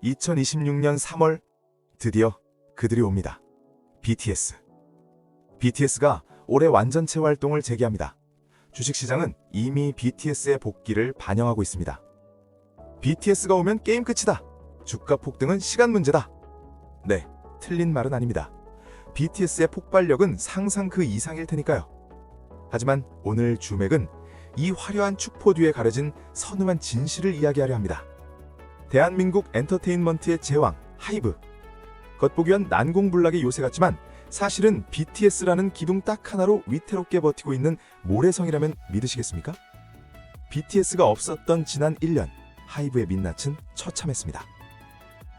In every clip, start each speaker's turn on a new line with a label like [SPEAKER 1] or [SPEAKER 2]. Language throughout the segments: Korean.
[SPEAKER 1] 2026년 3월 드디어 그들이 옵니다. BTS. BTS가 올해 완전체 활동을 재개합니다. 주식시장은 이미 BTS의 복귀를 반영하고 있습니다. BTS가 오면 게임 끝이다. 주가 폭등은 시간 문제다. 네, 틀린 말은 아닙니다. BTS의 폭발력은 상상 그 이상일 테니까요. 하지만 오늘 주맥은 이 화려한 축포 뒤에 가려진 서늘한 진실을 이야기하려 합니다. 대한민국 엔터테인먼트의 제왕, 하이브. 겉보기엔 난공불락의 요새 같지만 사실은 BTS라는 기둥 딱 하나로 위태롭게 버티고 있는 모래성이라면 믿으시겠습니까? BTS가 없었던 지난 1년, 하이브의 민낯은 처참했습니다.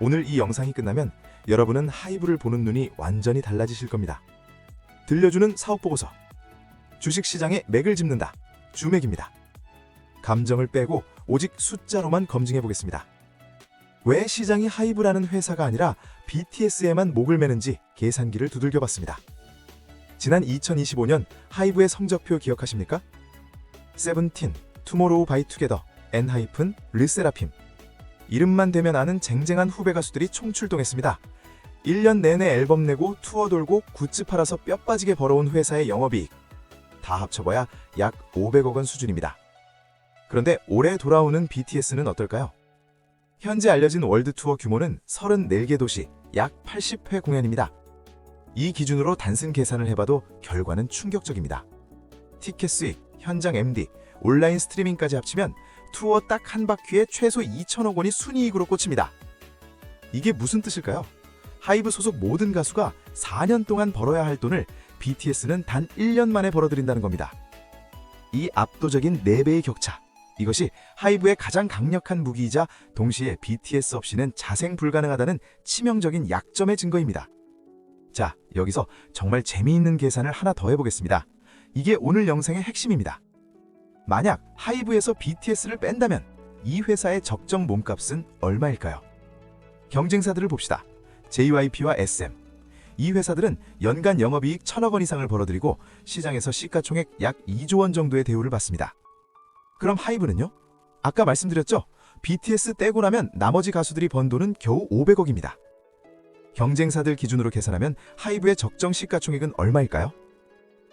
[SPEAKER 1] 오늘 이 영상이 끝나면 여러분은 하이브를 보는 눈이 완전히 달라지실 겁니다. 들려주는 사업보고서. 주식시장의 맥을 짚는다. 주맥입니다. 감정을 빼고 오직 숫자로만 검증해보겠습니다. 왜 시장이 하이브라는 회사가 아니라 BTS에만 목을 매는지 계산기를 두들겨봤습니다. 지난 2025년 하이브의 성적표 기억하십니까? 세븐틴, 투모로우 바이 투게더, 엔하이픈, 르세라핌. 이름만 대면 아는 쟁쟁한 후배 가수들이 총출동했습니다. 1년 내내 앨범 내고 투어 돌고 굿즈 팔아서 뼈 빠지게 벌어온 회사의 영업이익. 다 합쳐봐야 약 500억 원 수준입니다. 그런데 올해 돌아오는 BTS는 어떨까요? 현재 알려진 월드 투어 규모는 34개 도시, 약 80회 공연입니다. 이 기준으로 단순 계산을 해봐도 결과는 충격적입니다. 티켓 수익, 현장 MD, 온라인 스트리밍까지 합치면 투어 딱 한 바퀴에 최소 2천억 원이 순이익으로 꽂힙니다. 이게 무슨 뜻일까요? 하이브 소속 모든 가수가 4년 동안 벌어야 할 돈을 BTS는 단 1년 만에 벌어들인다는 겁니다. 이 압도적인 4배의 격차. 이것이 하이브의 가장 강력한 무기이자 동시에 BTS 없이는 자생 불가능하다는 치명적인 약점의 증거입니다. 자, 여기서 정말 재미있는 계산을 하나 더 해보겠습니다. 이게 오늘 영상의 핵심입니다. 만약 하이브에서 BTS를 뺀다면 이 회사의 적정 몸값은 얼마일까요? 경쟁사들을 봅시다. JYP와 SM. 이 회사들은 연간 영업이익 1,000억 원 이상을 벌어들이고 시장에서 시가총액 약 2조 원 정도의 대우를 받습니다. 그럼 하이브는요? 아까 말씀드렸죠? BTS 떼고 나면 나머지 가수들이 번 돈은 겨우 500억입니다. 경쟁사들 기준으로 계산하면 하이브의 적정 시가총액은 얼마일까요?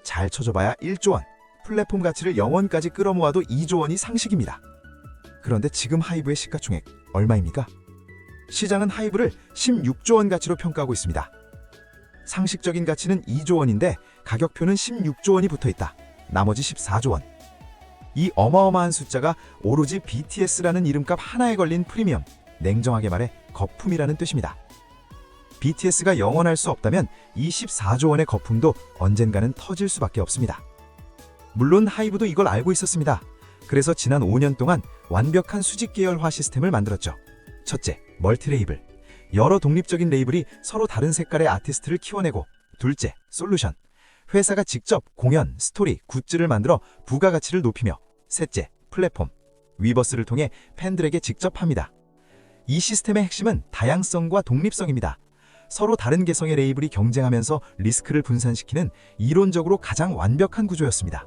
[SPEAKER 1] 잘 쳐줘봐야 1조 원, 플랫폼 가치를 0원까지 끌어모아도 2조 원이 상식입니다. 그런데 지금 하이브의 시가총액 얼마입니까? 시장은 하이브를 16조 원 가치로 평가하고 있습니다. 상식적인 가치는 2조 원인데 가격표는 16조 원이 붙어있다. 나머지 14조 원. 이 어마어마한 숫자가 오로지 BTS라는 이름값 하나에 걸린 프리미엄, 냉정하게 말해 거품이라는 뜻입니다. BTS가 영원할 수 없다면 이 14조 원의 거품도 언젠가는 터질 수밖에 없습니다. 물론 하이브도 이걸 알고 있었습니다. 그래서 지난 5년 동안 완벽한 수직 계열화 시스템을 만들었죠. 첫째, 멀티레이블. 여러 독립적인 레이블이 서로 다른 색깔의 아티스트를 키워내고, 둘째, 솔루션. 회사가 직접 공연, 스토리, 굿즈를 만들어 부가가치를 높이며, 셋째, 플랫폼. 위버스를 통해 팬들에게 직접 합니다. 이 시스템의 핵심은 다양성과 독립성입니다. 서로 다른 개성의 레이블이 경쟁하면서 리스크를 분산시키는 이론적으로 가장 완벽한 구조였습니다.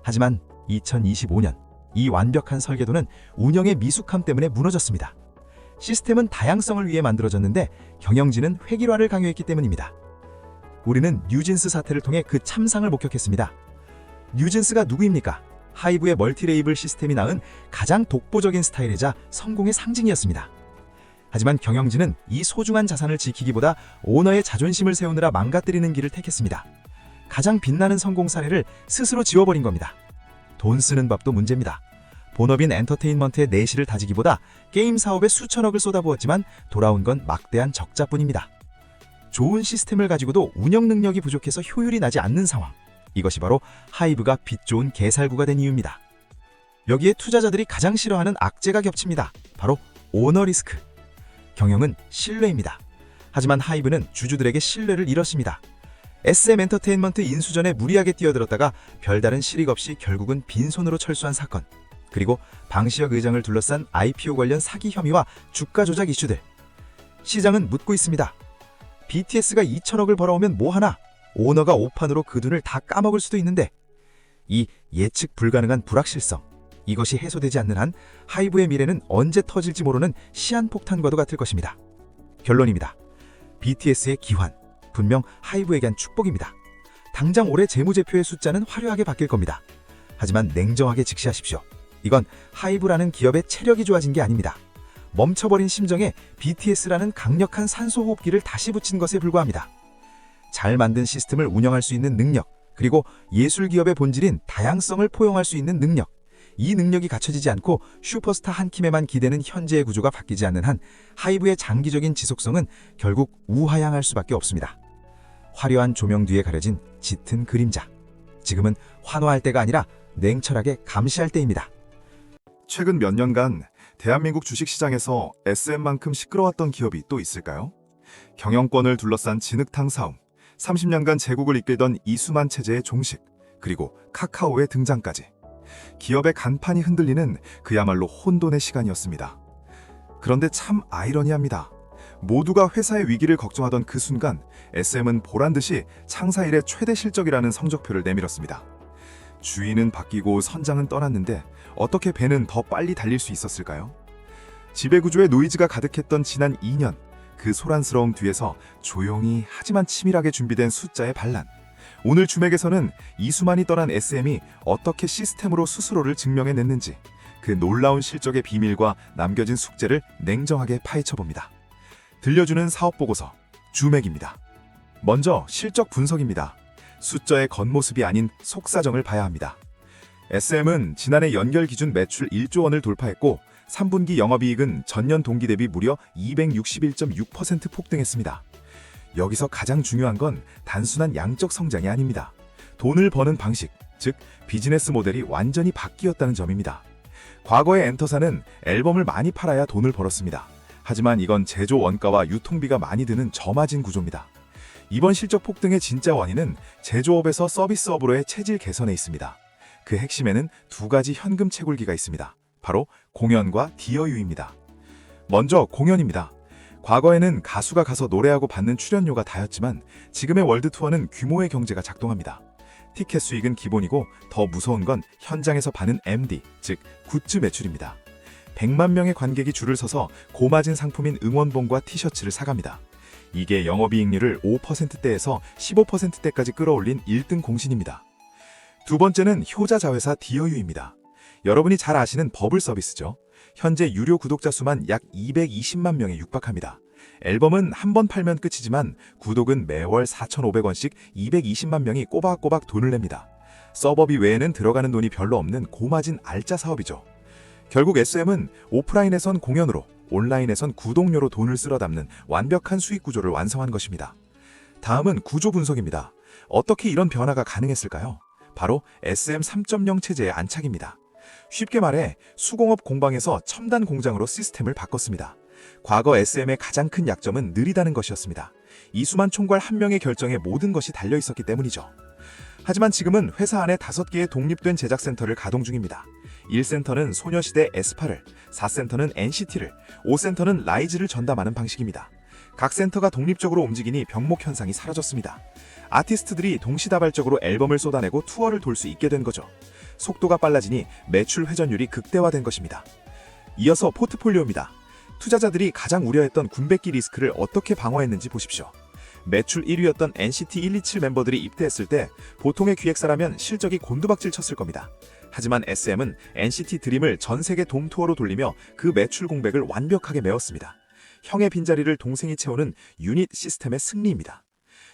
[SPEAKER 1] 하지만 2025년, 이 완벽한 설계도는 운영의 미숙함 때문에 무너졌습니다. 시스템은 다양성을 위해 만들어졌는데 경영진은 획일화를 강요했기 때문입니다. 우리는 뉴진스 사태를 통해 그 참상을 목격했습니다. 뉴진스가 누구입니까? 하이브의 멀티레이블 시스템이 낳은 가장 독보적인 스타일이자 성공의 상징이었습니다. 하지만 경영진은 이 소중한 자산을 지키기보다 오너의 자존심을 세우느라 망가뜨리는 길을 택했습니다. 가장 빛나는 성공 사례를 스스로 지워버린 겁니다. 돈 쓰는 밥도 문제입니다. 본업인 엔터테인먼트의 내실을 다지기보다 게임 사업에 수천억을 쏟아부었지만 돌아온 건 막대한 적자뿐입니다. 좋은 시스템을 가지고도 운영 능력이 부족해서 효율이 나지 않는 상황. 이것이 바로 하이브가 빛 좋은 개살구가 된 이유입니다. 여기에 투자자들이 가장 싫어하는 악재가 겹칩니다. 바로 오너 리스크. 경영은 신뢰입니다. 하지만 하이브는 주주들에게 신뢰를 잃었습니다. SM 엔터테인먼트 인수전에 무리하게 뛰어들었다가 별다른 실익 없이 결국은 빈손으로 철수한 사건. 그리고 방시혁 의장을 둘러싼 IPO 관련 사기 혐의와 주가 조작 이슈들. 시장은 묻고 있습니다. BTS가 2천억을 벌어오면 뭐하나? 오너가 오판으로 그 돈을 다 까먹을 수도 있는데. 이 예측 불가능한 불확실성.
[SPEAKER 2] 이것이 해소되지 않는 한 하이브의 미래는 언제 터질지 모르는 시한폭탄과도 같을 것입니다. 결론입니다. BTS의 기환, 분명 하이브에게 한 축복입니다. 당장 올해 재무제표의 숫자는 화려하게 바뀔 겁니다. 하지만 냉정하게 직시하십시오. 이건 하이브라는 기업의 체력이 좋아진 게 아닙니다. 멈춰버린 심정에 BTS라는 강력한 산소호흡기를 다시 붙인 것에 불과합니다. 잘 만든 시스템을 운영할 수 있는 능력, 그리고 예술기업의 본질인 다양성을 포용할 수 있는 능력, 이 능력이 갖춰지지 않고 슈퍼스타 한 킴에만 기대는 현재의 구조가 바뀌지 않는 한 하이브의 장기적인 지속성은 결국 우하향할 수밖에 없습니다. 화려한 조명 뒤에 가려진 짙은 그림자. 지금은 환호할 때가 아니라 냉철하게 감시할 때입니다.
[SPEAKER 1] 최근 몇 년간 대한민국 주식시장에서 SM만큼 시끄러웠던 기업이 또 있을까요? 경영권을 둘러싼 진흙탕 싸움, 30년간 제국을 이끌던 이수만 체제의 종식, 그리고 카카오의 등장까지. 기업의 간판이 흔들리는 그야말로 혼돈의 시간이었습니다. 그런데 참 아이러니합니다. 모두가 회사의 위기를 걱정하던 그 순간 SM은 보란듯이 창사 이래 최대 실적이라는 성적표를 내밀었습니다. 주인은 바뀌고 선장은 떠났는데 어떻게 배는 더 빨리 달릴 수 있었을까요? 지배구조의 노이즈가 가득했던 지난 2년, 그 소란스러움 뒤에서 조용히 하지만 치밀하게 준비된 숫자의 반란. 오늘 주맥에서는 이수만이 떠난 SM이 어떻게 시스템으로 스스로를 증명해냈는지, 그 놀라운 실적의 비밀과 남겨진 숙제를 냉정하게 파헤쳐봅니다. 들려주는 사업보고서, 주맥입니다. 먼저 실적 분석입니다. 숫자의 겉모습이 아닌 속사정을 봐야 합니다. SM은 지난해 연결 기준 매출 1조 원을 돌파했고 3분기 영업이익은 전년 동기 대비 무려 261.6% 폭등했습니다. 여기서 가장 중요한 건 단순한 양적 성장이 아닙니다. 돈을 버는 방식, 즉 비즈니스 모델이 완전히 바뀌었다는 점입니다. 과거의 엔터사는 앨범을 많이 팔아야 돈을 벌었습니다. 하지만 이건 제조 원가와 유통비가 많이 드는 저마진 구조입니다. 이번 실적 폭등의 진짜 원인은 제조업에서 서비스업으로의 체질 개선에 있습니다. 그 핵심에는 두 가지 현금 채굴기가 있습니다. 바로 공연과 DOU입니다. 먼저 공연입니다. 과거에는 가수가 가서 노래하고 받는 출연료가 다였지만 지금의 월드투어는 규모의 경제가 작동합니다. 티켓 수익은 기본이고 더 무서운 건 현장에서 받는 MD, 즉 굿즈 매출입니다. 100만 명의 관객이 줄을 서서 고마진 상품인 응원봉과 티셔츠를 사갑니다. 이게 영업이익률을 5%대에서 15%대까지 끌어올린 1등 공신입니다. 두 번째는 효자자회사 DOU입니다. 여러분이 잘 아시는 버블 서비스죠. 현재 유료 구독자 수만 약 220만 명에 육박합니다. 앨범은 한 번 팔면 끝이지만 구독은 매월 4,500원씩 220만 명이 꼬박꼬박 돈을 냅니다. 서버비 외에는 들어가는 돈이 별로 없는 고마진 알짜 사업이죠. 결국 SM은 오프라인에선 공연으로, 온라인에선 구독료로 돈을 쓸어 담는 완벽한 수익 구조를 완성한 것입니다. 다음은 구조 분석입니다. 어떻게 이런 변화가 가능했을까요? 바로 SM 3.0 체제의 안착입니다. 쉽게 말해 수공업 공방에서 첨단 공장으로 시스템을 바꿨습니다. 과거 SM의 가장 큰 약점은 느리다는 것이었습니다. 이수만 총괄 한 명의 결정에 모든 것이 달려 있었기 때문이죠. 하지만 지금은 회사 안에 5개의 독립된 제작센터를 가동 중입니다. 1센터는 소녀시대 에스파를, 4센터는 NCT를, 5센터는 라이즈를 전담하는 방식입니다. 각 센터가 독립적으로 움직이니 병목 현상이 사라졌습니다. 아티스트들이 동시다발적으로 앨범을 쏟아내고 투어를 돌 수 있게 된 거죠. 속도가 빨라지니 매출 회전율이 극대화된 것입니다. 이어서 포트폴리오입니다. 투자자들이 가장 우려했던 군백기 리스크를 어떻게 방어했는지 보십시오. 매출 1위였던 NCT 127 멤버들이 입대했을 때 보통의 기획사라면 실적이 곤두박질 쳤을 겁니다. 하지만 SM은 NCT 드림을 전 세계 돔투어로 돌리며 그 매출 공백을 완벽하게 메웠습니다. 형의 빈자리를 동생이 채우는 유닛 시스템의 승리입니다.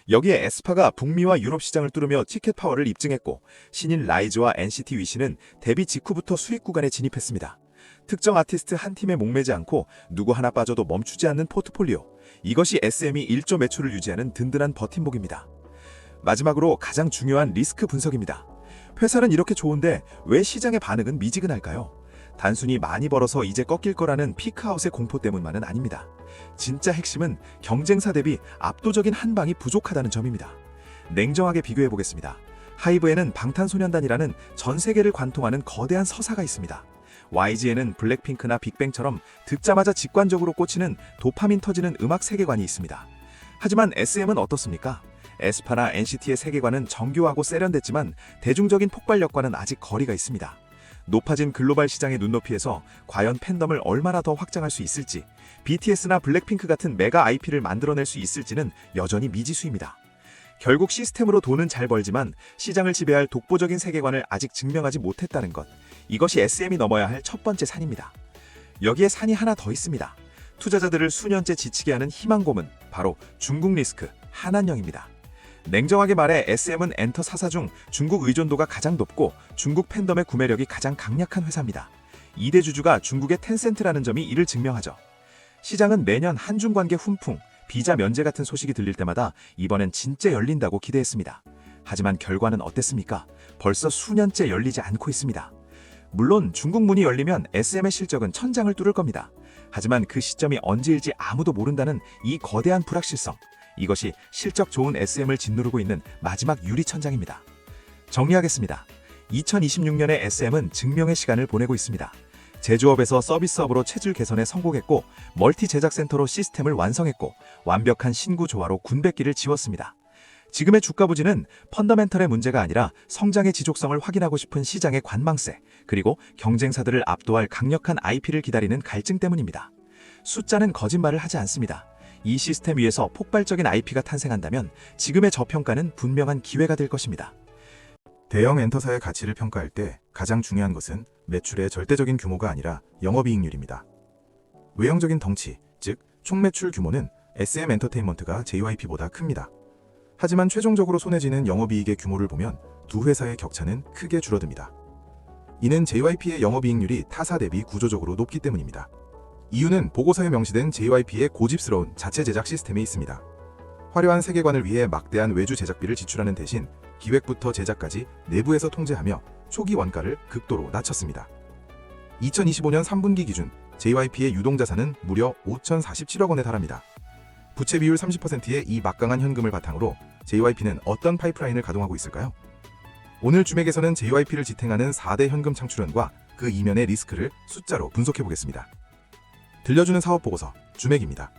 [SPEAKER 1] 여기에 에스파가 북미와 유럽 시장을 뚫으며 티켓 파워를 입증했고 신인 라이즈와 NCT 위시는 데뷔 직후부터 수익 구간에 진입했습니다. 특정 아티스트 한 팀에 목매지 않고 누구 하나 빠져도 멈추지 않는 포트폴리오. 이것이 SM이 1조 매출을 유지하는 든든한 버팀목입니다. 마지막으로 가장 중요한 리스크 분석입니다. 회사는 이렇게 좋은데 왜 시장의 반응은 미지근할까요? 단순히 많이 벌어서 이제 꺾일 거라는 피크아웃의 공포 때문만은 아닙니다. 진짜 핵심은 경쟁사 대비 압도적인 한방이 부족하다는 점입니다. 냉정하게 비교해 보겠습니다. 하이브에는 방탄소년단이라는 전 세계를 관통하는 거대한 서사가 있습니다. YG에는 블랙핑크나 빅뱅처럼 듣자마자 직관적으로 꽂히는 도파민 터지는 음악 세계관이 있습니다. 하지만 SM은 어떻습니까? 에스파나 NCT의 세계관은 정교하고 세련됐지만 대중적인 폭발력과는 아직 거리가 있습니다. 높아진 글로벌 시장의 눈높이에서 과연 팬덤을 얼마나 더 확장할 수 있을지, BTS나 블랙핑크 같은 메가 IP를 만들어낼 수 있을지는 여전히 미지수입니다. 결국 시스템으로 돈은 잘 벌지만 시장을 지배할 독보적인 세계관을 아직 증명하지 못했다는 것, 이것이 SM이 넘어야 할 첫 번째 산입니다. 여기에 산이 하나 더 있습니다. 투자자들을 수년째 지치게 하는 희망고문, 바로 중국 리스크, 한한령입니다. 냉정하게 말해 SM은 엔터 4사 중 중국 의존도가 가장 높고 중국 팬덤의 구매력이 가장 강력한 회사입니다. 2대 주주가 중국의 텐센트라는 점이 이를 증명하죠. 시장은 매년 한중 관계 훈풍, 비자 면제 같은 소식이 들릴 때마다 이번엔 진짜 열린다고 기대했습니다. 하지만 결과는 어땠습니까? 벌써 수년째 열리지 않고 있습니다. 물론 중국 문이 열리면 SM의 실적은 천장을 뚫을 겁니다. 하지만 그 시점이 언제일지 아무도 모른다는 이 거대한 불확실성, 이것이 실적 좋은 SM을 짓누르고 있는 마지막 유리천장입니다. 정리하겠습니다. 2026년에 SM은 증명의 시간을 보내고 있습니다. 제조업에서 서비스업으로 체질 개선에 성공했고, 멀티 제작 센터로 시스템을 완성했고, 완벽한 신구 조화로 군백기를 지웠습니다. 지금의 주가 부진은 펀더멘털의 문제가 아니라 성장의 지속성을 확인하고 싶은 시장의 관망세, 그리고 경쟁사들을 압도할 강력한 IP를 기다리는 갈증 때문입니다. 숫자는 거짓말을 하지 않습니다. 이 시스템 위에서 폭발적인 IP가 탄생한다면 지금의 저평가는 분명한 기회가 될 것입니다.
[SPEAKER 2] 대형 엔터사의 가치를 평가할 때 가장 중요한 것은 매출의 절대적인 규모가 아니라 영업이익률입니다. 외형적인 덩치, 즉 총매출 규모는 SM 엔터테인먼트가 JYP보다 큽니다. 하지만 최종적으로 손해지는 영업이익의 규모를 보면 두 회사의 격차는 크게 줄어듭니다. 이는 JYP의 영업이익률이 타사 대비 구조적으로 높기 때문입니다. 이유는 보고서에 명시된 JYP의 고집스러운 자체 제작 시스템에 있습니다. 화려한 세계관을 위해 막대한 외주 제작비를 지출하는 대신 기획부터 제작까지 내부에서 통제하며 초기 원가를 극도로 낮췄습니다. 2025년 3분기 기준 JYP의 유동자산은 무려 5,047억 원에 달합니다. 부채 비율 30%의 이 막강한 현금을 바탕으로 JYP는 어떤 파이프라인을 가동하고 있을까요? 오늘 주맥에서는 JYP를 지탱하는 4대 현금 창출원과 그 이면의 리스크를 숫자로 분석해보겠습니다. 들려주는 사업보고서, 주맥입니다.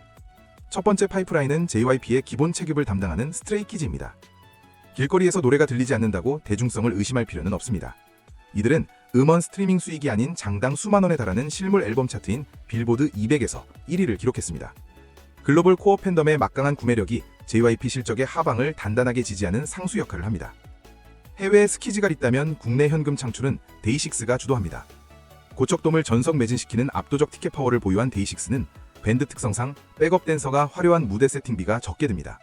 [SPEAKER 2] 첫 번째 파이프라인은 JYP의 기본 체급을 담당하는 스트레이키즈입니다. 길거리에서 노래가 들리지 않는다고 대중성을 의심할 필요는 없습니다. 이들은 음원 스트리밍 수익이 아닌 장당 수만 원에 달하는 실물 앨범 차트인 빌보드 200에서 1위를 기록했습니다. 글로벌 코어 팬덤의 막강한 구매력이 JYP 실적의 하방을 단단하게 지지하는 상수 역할을 합니다. 해외에 스키즈가 있다면 국내 현금 창출은 데이식스가 주도합니다. 고척돔을 전석 매진시키는 압도적 티켓 파워를 보유한 데이식스는 밴드 특성상 백업 댄서가 화려한 무대 세팅비가 적게 듭니다.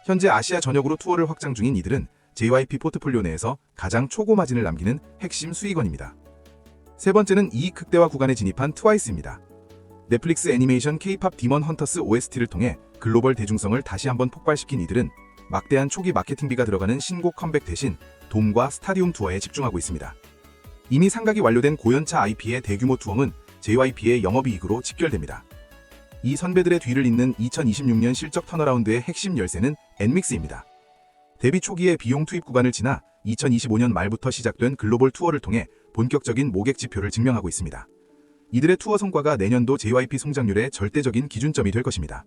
[SPEAKER 2] 현재 아시아 전역으로 투어를 확장 중인 이들은 JYP 포트폴리오 내에서 가장 초고 마진을 남기는 핵심 수익원입니다. 세 번째는 이익 극대화 구간에 진입한 트와이스입니다. 넷플릭스 애니메이션 K-POP 디먼 헌터스 OST를 통해 글로벌 대중성을 다시 한번 폭발시킨 이들은 막대한 초기 마케팅비가 들어가는 신곡 컴백 대신 돔과 스타디움 투어에 집중하고 있습니다. 이미 상각이 완료된 고연차 IP의 대규모 투어는 JYP의 영업이익으로 직결됩니다. 이 선배들의 뒤를 잇는 2026년 실적 턴어라운드의 핵심 열쇠는 엔믹스입니다. 데뷔 초기의 비용 투입 구간을 지나 2025년 말부터 시작된 글로벌 투어를 통해 본격적인 모객 지표를 증명하고 있습니다. 이들의 투어 성과가 내년도 JYP 성장률의 절대적인 기준점이 될 것입니다.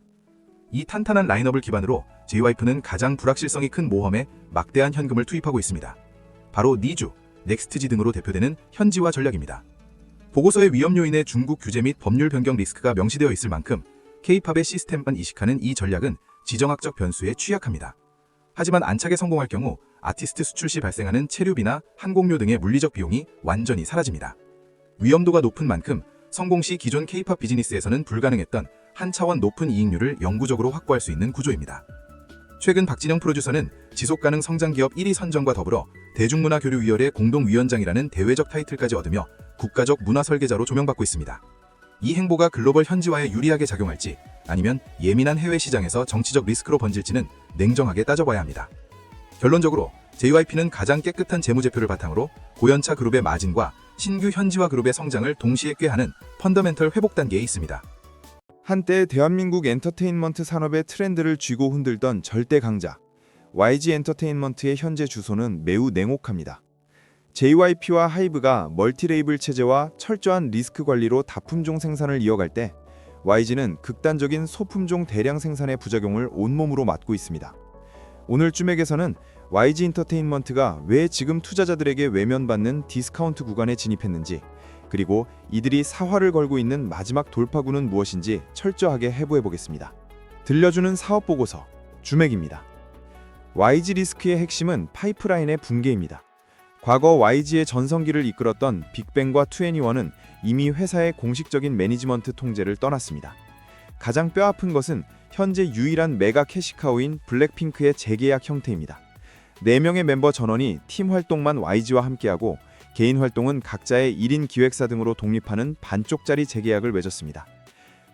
[SPEAKER 2] 이 탄탄한 라인업을 기반으로 JYP는 가장 불확실성이 큰 모험에 막대한 현금을 투입하고 있습니다. 바로 니주, 넥스트지 등으로 대표되는 현지화 전략입니다. 보고서의 위험 요인의 중국 규제 및 법률 변경 리스크가 명시되어 있을 만큼 K-팝의 시스템만 이식하는 이 전략은 지정학적 변수에 취약합니다. 하지만 안착에 성공할 경우 아티스트 수출 시 발생하는 체류비나 항공료 등의 물리적 비용이 완전히 사라집니다. 위험도가 높은 만큼 성공 시 기존 K-팝 비즈니스에서는 불가능했던 한 차원 높은 이익률을 영구적으로 확보할 수 있는 구조입니다. 최근 박진영 프로듀서는 지속가능 성장기업 1위 선정과 더불어 대중문화교류위원회 공동위원장이라는 대외적 타이틀까지 얻으며 국가적 문화설계자로 조명받고 있습니다. 이 행보가 글로벌 현지화에 유리하게 작용할지 아니면 예민한 해외 시장에서 정치적 리스크로 번질지는 냉정하게 따져봐야 합니다. 결론적으로 JYP는 가장 깨끗한 재무제표를 바탕으로 고연차 그룹의 마진과 신규 현지화 그룹의 성장을 동시에 꾀하는 펀더멘털 회복 단계에 있습니다.
[SPEAKER 3] 한때 대한민국 엔터테인먼트 산업의 트렌드를 쥐고 흔들던 절대 강자 YG 엔터테인먼트의 현재 주소는 매우 냉혹합니다. JYP와 하이브가 멀티레이블 체제와 철저한 리스크 관리로 다품종 생산을 이어갈 때 YG는 극단적인 소품종 대량 생산의 부작용을 온몸으로 맞고 있습니다. 오늘 쭈맥에서는 YG 엔터테인먼트가 왜 지금 투자자들에게 외면받는 디스카운트 구간에 진입했는지, 그리고 이들이 사활을 걸고 있는 마지막 돌파구는 무엇인지 철저하게 해부해 보겠습니다. 들려주는 사업 보고서, 주맥입니다. YG 리스크의 핵심은 파이프라인의 붕괴입니다. 과거 YG의 전성기를 이끌었던 빅뱅과 2NE1은 이미 회사의 공식적인 매니지먼트 통제를 떠났습니다. 가장 뼈아픈 것은 현재 유일한 메가 캐시카우인 블랙핑크의 재계약 형태입니다. 4명의 멤버 전원이 팀 활동만 YG와 함께하고 개인 활동은 각자의 1인 기획사 등으로 독립하는 반쪽짜리 재계약을 맺었습니다.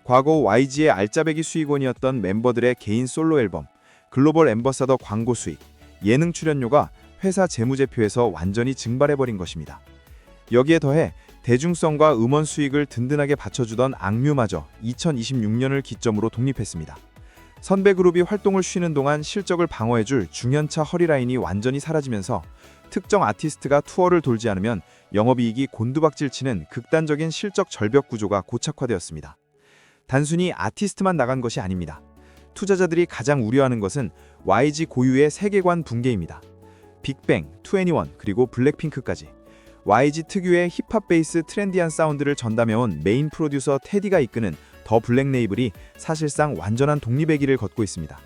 [SPEAKER 3] 과거 YG의 알짜배기 수익원이었던 멤버들의 개인 솔로 앨범, 글로벌 앰버사더 광고 수익, 예능 출연료가 회사 재무제표에서 완전히 증발해버린 것입니다. 여기에 더해 대중성과 음원 수익을 든든하게 받쳐주던 악뮤마저 2026년을 기점으로 독립했습니다. 선배그룹이 활동을 쉬는 동안 실적을 방어해줄 중현차 허리라인이 완전히 사라지면서 특정 아티스트가 투어를 돌지 않으면 영업이익이 곤두박질치는 극단적인 실적 절벽 구조가 고착화되었습니다. 단순히 아티스트만 나간 것이 아닙니다. 투자자들이 가장 우려하는 것은 YG 고유의 세계관 붕괴입니다. 빅뱅, 2NE1 그리고 블랙핑크까지 YG 특유의 힙합 베이스 트렌디한 사운드를 전담해온 메인 프로듀서 테디가 이끄는 더 블랙 레이블이 사실상 완전한 독립의 길을 걷고 있습니다.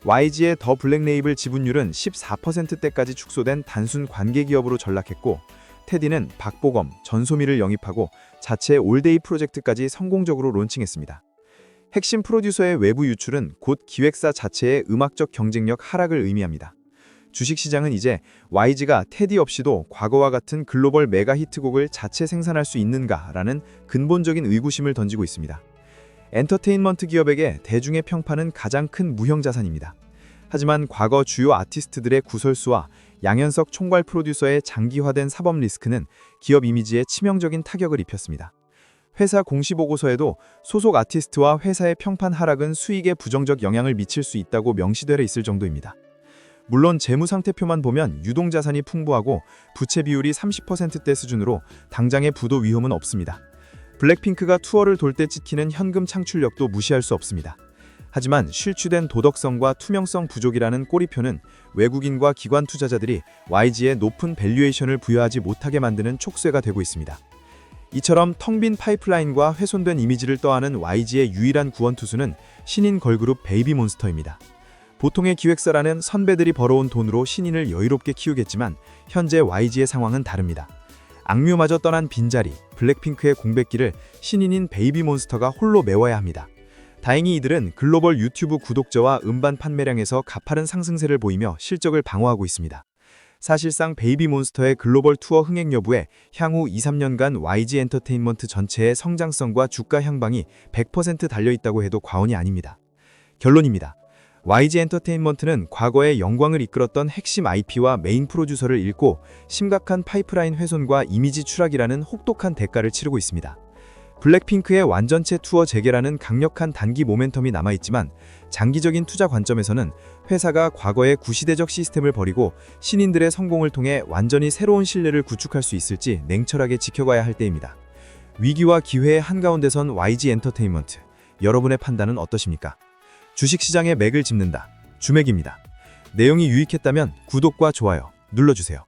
[SPEAKER 3] YG의 더 블랙 레이블 지분율은 14%대까지 축소된 단순 관계기업으로 전락했고, 테디는 박보검, 전소미를 영입하고 자체 올데이 프로젝트까지 성공적으로 론칭했습니다. 핵심 프로듀서의 외부 유출은 곧 기획사 자체의 음악적 경쟁력 하락을 의미합니다. 주식시장은 이제 YG가 테디 없이도 과거와 같은 글로벌 메가 히트곡을 자체 생산할 수 있는가라는 근본적인 의구심을 던지고 있습니다. 엔터테인먼트 기업에게 대중의 평판은 가장 큰 무형자산입니다. 하지만 과거 주요 아티스트들의 구설수와 양현석 총괄 프로듀서의 장기화된 사법 리스크는 기업 이미지에 치명적인 타격을 입혔습니다. 회사 공시보고서에도 소속 아티스트와 회사의 평판 하락은 수익에 부정적 영향을 미칠 수 있다고 명시되어 있을 정도입니다. 물론 재무상태표만 보면 유동자산이 풍부하고 부채 비율이 30%대 수준으로 당장의 부도 위험은 없습니다. 블랙핑크가 투어를 돌 때 찍히는 현금 창출력도 무시할 수 없습니다. 하지만 실추된 도덕성과 투명성 부족이라는 꼬리표는 외국인과 기관 투자자들이 YG에 높은 밸류에이션을 부여하지 못하게 만드는 촉쇄가 되고 있습니다. 이처럼 텅 빈 파이프라인과 훼손된 이미지를 떠안은 YG의 유일한 구원투수는 신인 걸그룹 베이비몬스터입니다. 보통의 기획사라는 선배들이 벌어온 돈으로 신인을 여유롭게 키우겠지만 현재 YG의 상황은 다릅니다. 악뮤마저 떠난 빈자리, 블랙핑크의 공백기를 신인인 베이비몬스터가 홀로 메워야 합니다. 다행히 이들은 글로벌 유튜브 구독자와 음반 판매량에서 가파른 상승세를 보이며 실적을 방어하고 있습니다. 사실상 베이비몬스터의 글로벌 투어 흥행 여부에 향후 2-3년간 YG 엔터테인먼트 전체의 성장성과 주가 향방이 100% 달려있다고 해도 과언이 아닙니다. 결론입니다. YG 엔터테인먼트는 과거에 영광을 이끌었던 핵심 IP와 메인 프로듀서를 잃고 심각한 파이프라인 훼손과 이미지 추락이라는 혹독한 대가를 치르고 있습니다. 블랙핑크의 완전체 투어 재개라는 강력한 단기 모멘텀이 남아있지만 장기적인 투자 관점에서는 회사가 과거의 구시대적 시스템을 버리고 신인들의 성공을 통해 완전히 새로운 신뢰를 구축할 수 있을지 냉철하게 지켜봐야 할 때입니다. 위기와 기회의 한가운데선 YG 엔터테인먼트, 여러분의 판단은 어떠십니까? 주식시장의 맥을 짚는다. 주맥입니다. 내용이 유익했다면 구독과 좋아요 눌러주세요.